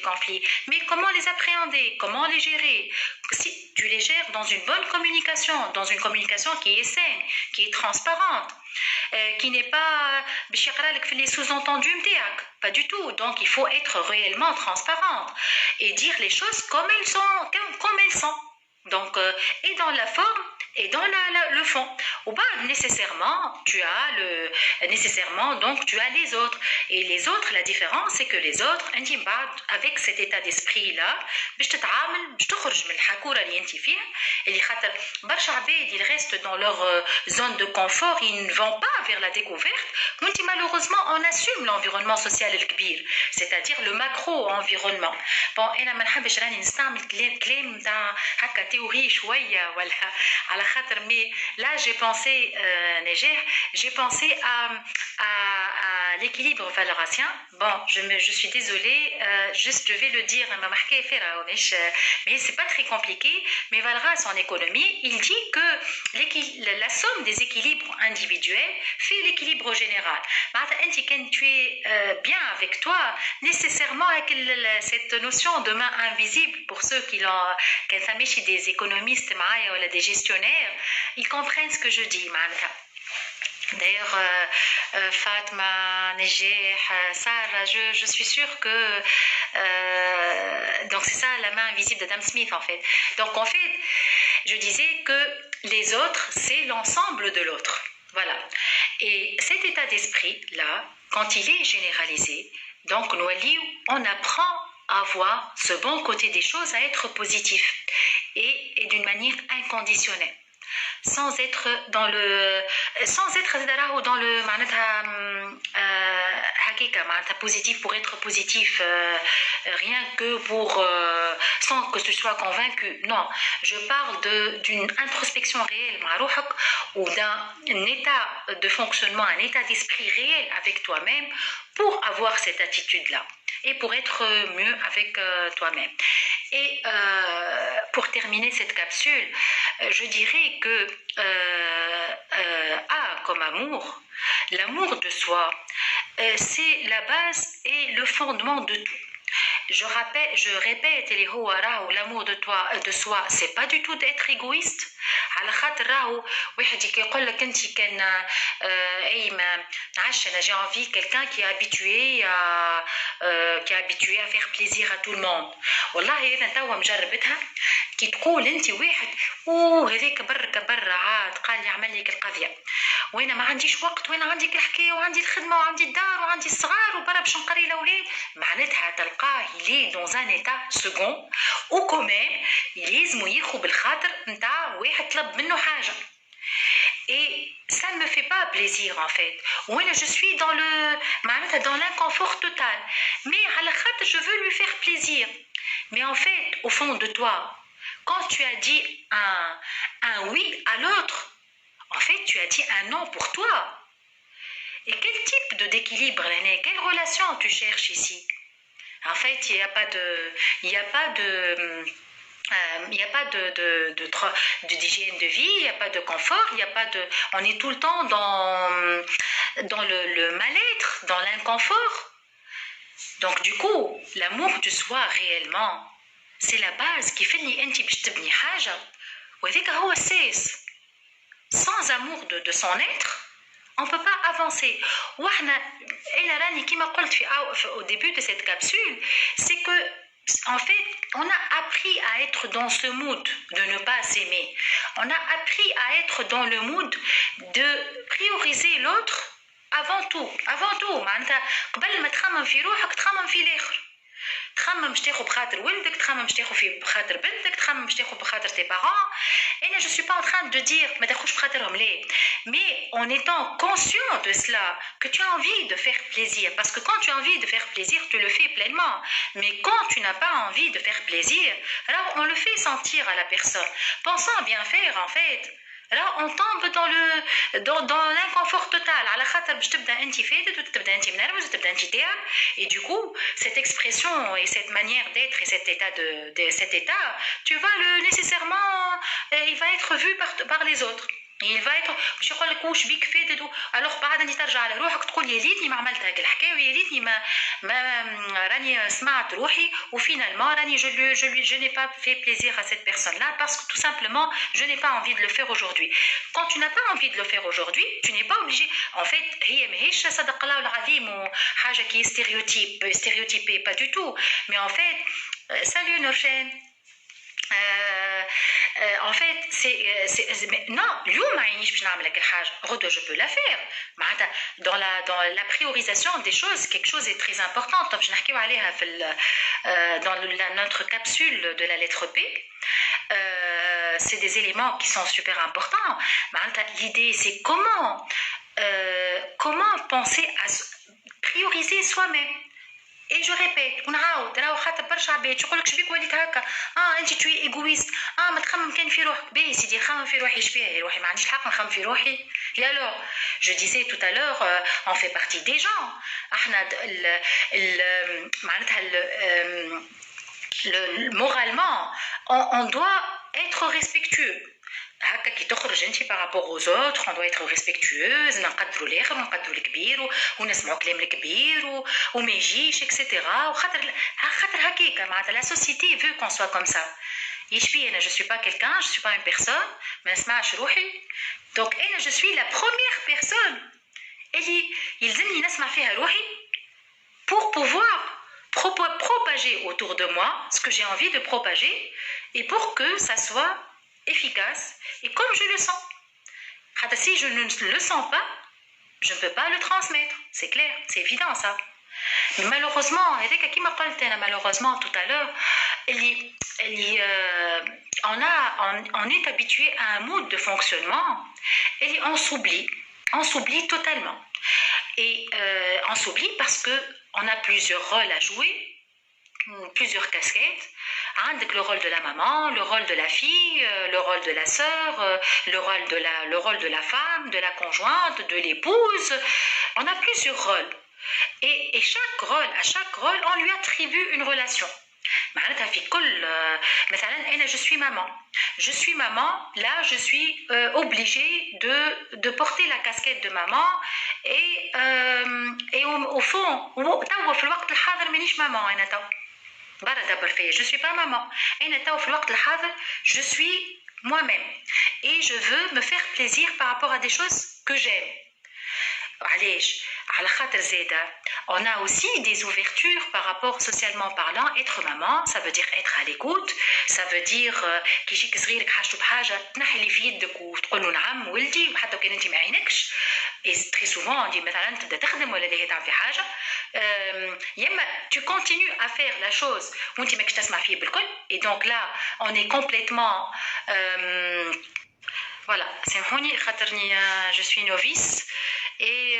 conflits, mais comment les appréhender, comment les gérer? Si tu les gères dans une bonne communication, dans une communication qui est saine, qui est transparente, qui n'est pas les sous-entendus, pas du tout. Donc il faut être réellement transparente et dire les choses comme elles sont. Donc, et dans la forme et dans le fond. Ou pas nécessairement, tu as les autres. Et les autres, la différence, c'est que les autres, avec cet état d'esprit-là, ils restent dans leur zone de confort, ils ne vont pas vers la découverte. Malheureusement, on assume l'environnement social الكبير, c'est-à-dire le macro-environnement. Bon, أنا ما نحبش راني نستعمل كلام تاع هكا تhéorie شوية ولا على خاطر, mais là j'ai pensé à l'équilibre valoratien. Bon, je suis désolée, juste je vais le dire, mais c'est pas très compliqué. Mais Valras en économie, il dit que la somme des équilibres individuels fait l'équilibre général. Quand tu es bien avec toi, nécessairement avec cette notion de main invisible, pour ceux qui l'ont, quand ça met chez des économistes ou des gestionnaires, ils comprennent ce que je dis. D'ailleurs, Fatma, Nejer, Sarah, je suis sûre que donc c'est ça la main invisible d'Adam Smith en fait. Donc en fait, je disais que les autres, c'est l'ensemble de l'autre. Voilà. Et cet état d'esprit-là, quand il est généralisé, donc on apprend à voir ce bon côté des choses, à être positif et d'une manière inconditionnelle. Sans être dans le positif pour être positif, rien que sans que tu sois convaincu. Non, je parle d'une introspection réelle ou d'un état de fonctionnement, un état d'esprit réel avec toi-même pour avoir cette attitude-là et pour être mieux avec toi-même. Et pour terminer cette capsule, je dirais que A comme amour, l'amour de soi, c'est la base et le fondement de tout. Je répète, l'amour de soi, c'est pas du tout d'être égoïste. على خاطر راهو واحد يقول لك انت كان اي ما عاش انا j'ai envie quelqu'un qui est habitué à faire plaisir à tout le monde. والله اذا توا مجربتها كي تقول انت واحد هذاك برا عاد قال يعمل لك القضيه وانا ما عنديش وقت وانا عندي الحكايه وعندي الخدمه وعندي الدار وعندي الصغار وبرا باش نقري الاولاد, معناتها تلقاه il est dans un état second ou quand même يلزمو ياخذ بالخاطر نتاع واحد طلب منه حاجه. Et ça ne me fait pas plaisir en fait. Oui, je suis dans l'inconfort total. Mais à la khater, je veux lui faire plaisir. Mais en fait, au fond de toi, quand tu as dit un oui à l'autre, en fait, tu as dit un non pour toi. Et quel type d'équilibre, quelle relation tu cherches ici? En fait, il n'y a pas d'hygiène de vie, il n'y a pas de confort, on est tout le temps dans le mal-être, dans l'inconfort. Donc du coup, l'amour de soi réellement, c'est la base qui fait اللي انت باش تبني حاجة وهذاك هو الساس. Sans amour de son être, on ne peut pas avancer. Au début de cette capsule, c'est que en fait, on a appris à être dans ce mood de ne pas s'aimer. On a appris à être dans le mood de prioriser l'autre avant tout. Avant tout, معناتها قبل ما تخمم في روحك تخمم في الآخر. تخمم باش تاخذ بخاطر ولدك، تخمم باش تاخذ في بخاطر بنتك، تخمم باش تاخذ بخاطر tes parents. Et je suis pas en train de dire ما تاخذش بخاطرهم لا. Mais en étant conscient de cela, que tu as envie de faire plaisir, parce que quand tu as envie de faire plaisir, tu le fais pleinement. Mais quand tu n'as pas envie de faire plaisir, alors on le fait sentir à la personne. Pensant à bien faire en fait. Alors on tombe dans l'inconfort total. على خاطر باش تبدا انت فاتت وتبدا انت منرفز وتبدا انت تعب. Et du coup, cette expression et cette manière d'être et cet état, tu vas le nécessairement, il va être vu par les autres. Il va être باش يقول لك واش بيك فاتت alors بعد انت ترجع لروحك تقول يا ليتني ما عملت هاك الحكايه ويا ليتني ما راني سمعت روحي وفينالمون راني je n'ai pas fait plaisir à cette personne là parce que tout simplement je n'ai pas envie de le faire aujourd'hui. Quand tu n'as pas envie de le faire aujourd'hui, tu n'es pas obligé. En fait هي ماهيش صدق الله العظيم وحاجه كي stéréotypée pas du tout. Mais en fait salut Norchen. En fait non اليوم ما عينيش باش نعمل هاك الحاجه غدوه je peux la faire معناتها dans la priorisation des choses quelque chose est très important باش نحكيو عليها في dans notre capsule de la lettre P. C'est des éléments qui sont super importants. L'idée c'est comment penser à prioriser soi-même. Et je répète ونعاود راهو خاطر برشا عباد يقول لك شبيك وليت هكا انت tu es égoïste ما تخمم كان في روحك باهي سيدي نخمم في روحي شبيه يا روحي ما عنديش الحق نخمم في روحي. Et alors je disais tout à l'heure on fait partie des gens احنا معناتها moralement on doit être respectueux. هكا كي تخرج انت par rapport aux autres on doit être respectueuse نقدروا الاخر ونقدروا الكبير ونسمعوا كلام الكبير وما يجيش اكسيتيرا وخاطر هكاكا معناتها la société veut qu'on soit comme ça. يشبي انا je suis pas quelqu'un, je suis pas une personne ما نسمعش روحي donc انا je suis la première personne اللي يلزمني نسمع فيها روحي pour pouvoir propager autour de moi ce que j'ai envie de propager et pour que ça soit efficace et comme je le sens. Si je ne le sens pas, je ne peux pas le transmettre. C'est clair, c'est évident ça. Mais malheureusement, malheureusement tout à l'heure, on est habitué à un mode de fonctionnement et on s'oublie totalement. Et on s'oublie parce qu'on a plusieurs rôles à jouer, plusieurs casquettes. Le rôle de la maman, le rôle de la fille, le rôle de la sœur, le rôle de la femme, de la conjointe, de l'épouse. On a plusieurs rôles. Et à chaque rôle, on lui attribue une relation. معناتها في كل مثلا انا je suis maman là je suis obligée de porter la casquette de maman et au fond توا في الوقت الحاضر مانيش maman انا توا برا دبر فيا je suis pas maman انا توا في الوقت الحاضر je suis moi-même et je veux me faire plaisir par rapport à des choses que j'aime. علاش على خاطر زاده on a aussi des ouvertures par rapport socialement parlant. Être maman ça veut dire être à l'écoute, ça veut dire كي يجيك صغيرك حاجته بحاجه تنحي اللي في يدك وتقول له نعم ولدي وحتى كان انت ما عينكش. Et très souvent on dit مثلا تبدا تخدم ولا اللي تعمل في حاجه يما tu continues à faire la chose وانت ماكش تسمع فيه بالكل et donc là on est complètement voilà سامحوني خاطرني je suis novice et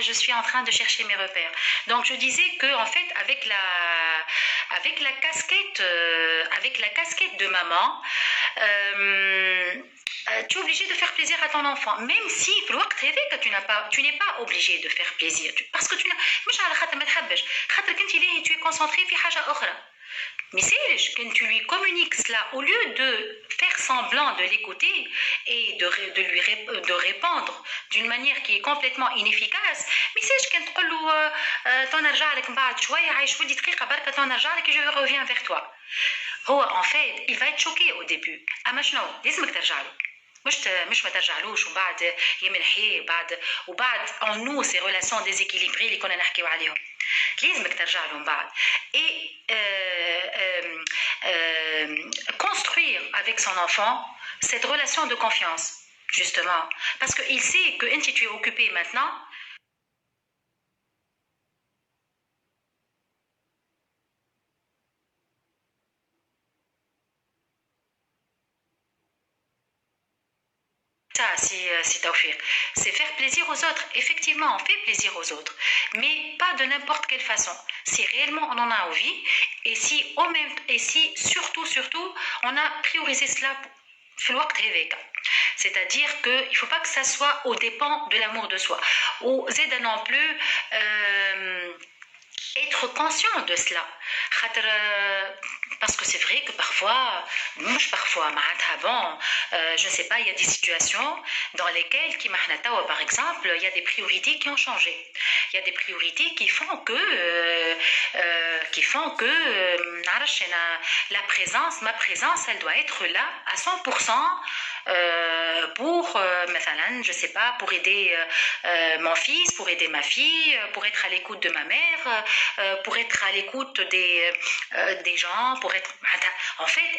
je suis en train de chercher mes repères. Donc je disais que en fait avec la casquette de maman tu es obligé de faire plaisir à ton enfant même si في الوقت هذاك tu n'es pas obligé de faire plaisir parce que tu مش على خاطر ما تحبش خاطرك انت لاهي tu es concentré في حاجه اخرى. Mais quand tu lui communiques cela, au lieu de faire semblant de l'écouter et de répondre d'une manière qui est complètement inefficace, mais c'est quand tu dis t'en arrête لك بعد شوية عايش ولدي دقيقة بركة t'en arrête et je reviens vers toi. هو en fait il va être choqué au début. أما شنو لازمك ترجع له. مش ما ترجعلوش ومن بعد يمنحيه وبعد en nous ces relations déséquilibrées اللي كنا نحكيو عليهم لازمك ترجع له من بعد et construire avec son enfant cette relation de confiance justement parce qu'il sait que tu es occupé maintenant. Ça, c'est Tawfiq. C'est faire plaisir aux autres. Effectivement, on fait plaisir aux autres, mais pas de n'importe quelle façon. Si réellement on en a envie, et si surtout, on a priorisé cela c'est-à-dire qu'il ne faut pas que ça soit aux dépens de l'amour de soi. Ou Zeda non plus être conscient de cela. Parce que c'est vrai que parfois, je ne sais pas, il y a des situations dans lesquelles, par exemple, il y a des priorités qui ont changé. Il y a des priorités qui font que ma présence, elle doit être là à 100%. Pour, je sais pas, pour aider mon fils, pour aider ma fille, pour être à l'écoute de ma mère, pour être à l'écoute des gens, pour être... En fait,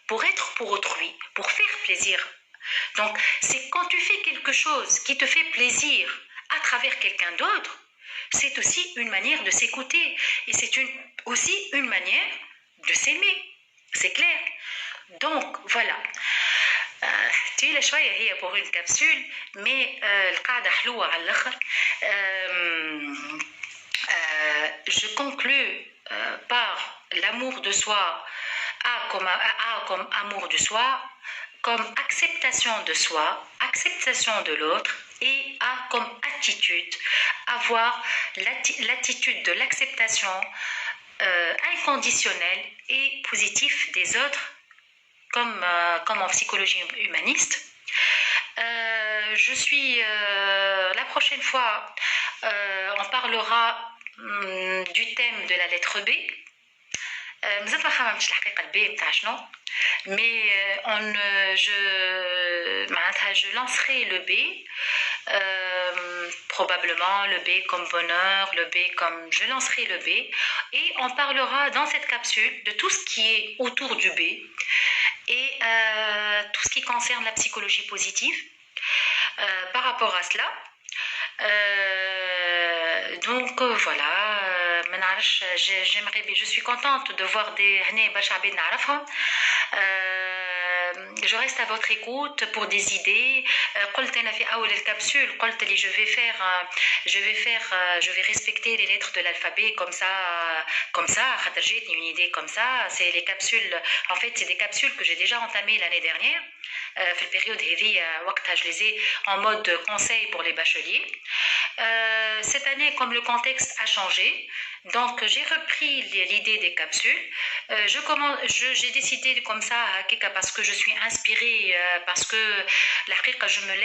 pour être pour autrui, pour faire plaisir. Donc, c'est quand tu fais quelque chose qui te fait plaisir à travers quelqu'un d'autre, c'est aussi une manière de s'écouter et c'est aussi une manière de s'aimer. C'est clair. Donc, voilà. طويلة شوية هي pour une capsule mais القاعدة حلوة على الآخر. Je conclus par l'amour de soi A comme amour de soi, comme acceptation de soi, acceptation de l'autre et A comme attitude, avoir l'attitude de l'acceptation inconditionnelle et positive des autres comme en psychologie humaniste. Je suis la prochaine fois on parlera du thème de la lettre B. مازلت ما خممتش الحقيقة البي متاع شنو mais je lancerai le B probablement le B comme bonheur, le B comme je lancerai le B et on parlera dans cette capsule de tout ce qui est autour du B et tout ce qui concerne la psychologie positive par rapport à cela. Donc voilà, je suis contente de voir des je reste à votre écoute pour des idées. Je vais respecter les lettres de l'alphabet comme ça. J'ai une idée comme ça. C'est les capsules. En fait, c'est des capsules que j'ai déjà entamées l'année dernière. في البيريود هذه وقتها je les ai en mode conseil pour les bacheliers. Cette année, comme le contexte a changé, donc j'ai repris l'idée des capsules. J'ai décidé comme ça parce que je suis inspirée, parce que la haqiqa, je me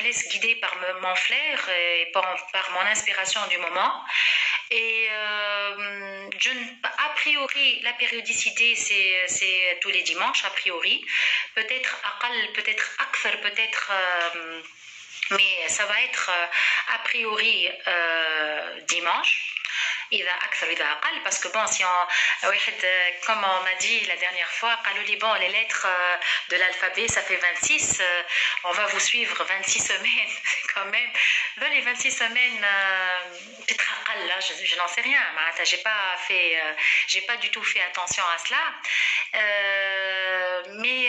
laisse guider par mon flair et par mon inspiration du moment. Et a priori, la périodicité, c'est tous les dimanches, a priori. Peut-être aqal, peut-être akthar, peut-être... mais ça va être a priori dimanche. Parce que bon, si on, comme on m'a dit la dernière fois, bon, les lettres de l'alphabet, ça fait 26, on va vous suivre 26 semaines quand même. Dans les 26 semaines, peut-être là, je n'en sais rien, j'ai pas du tout fait attention à cela. Mais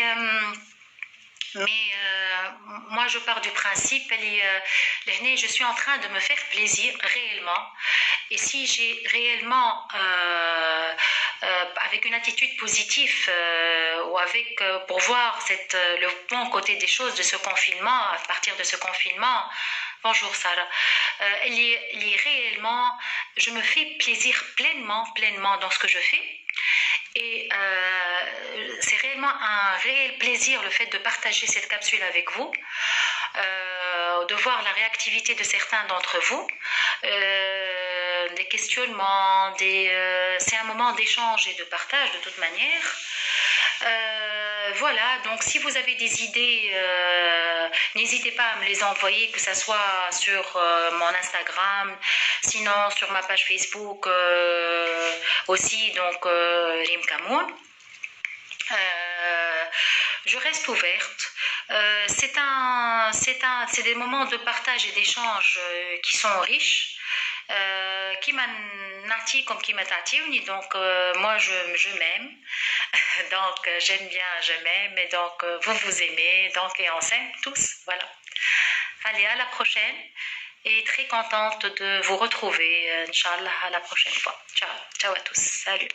moi je pars du principe je suis en train de me faire plaisir réellement et si j'ai réellement avec une attitude positive ou pour voir le bon côté des choses de ce confinement, à partir de ce confinement. Bonjour Sarah. Réellement, je me fais plaisir pleinement dans ce que je fais. Et c'est réellement un réel plaisir le fait de partager cette capsule avec vous, de voir la réactivité de certains d'entre vous, des questionnements, c'est un moment d'échange et de partage de toute manière. Voilà, donc si vous avez des idées, n'hésitez pas à me les envoyer, que ce soit sur mon Instagram, sinon sur ma page Facebook aussi, donc Rim Kamoun. Je reste ouverte. C'est des moments de partage et d'échange qui sont riches. Qui m'a nati comme qui m'a tatiuni, donc moi je m'aime, donc j'aime bien, je m'aime, et donc vous vous aimez, donc et on s'aime tous, voilà. Allez, à la prochaine, et très contente de vous retrouver, Inch'Allah, à la prochaine fois. Ciao, ciao à tous, salut.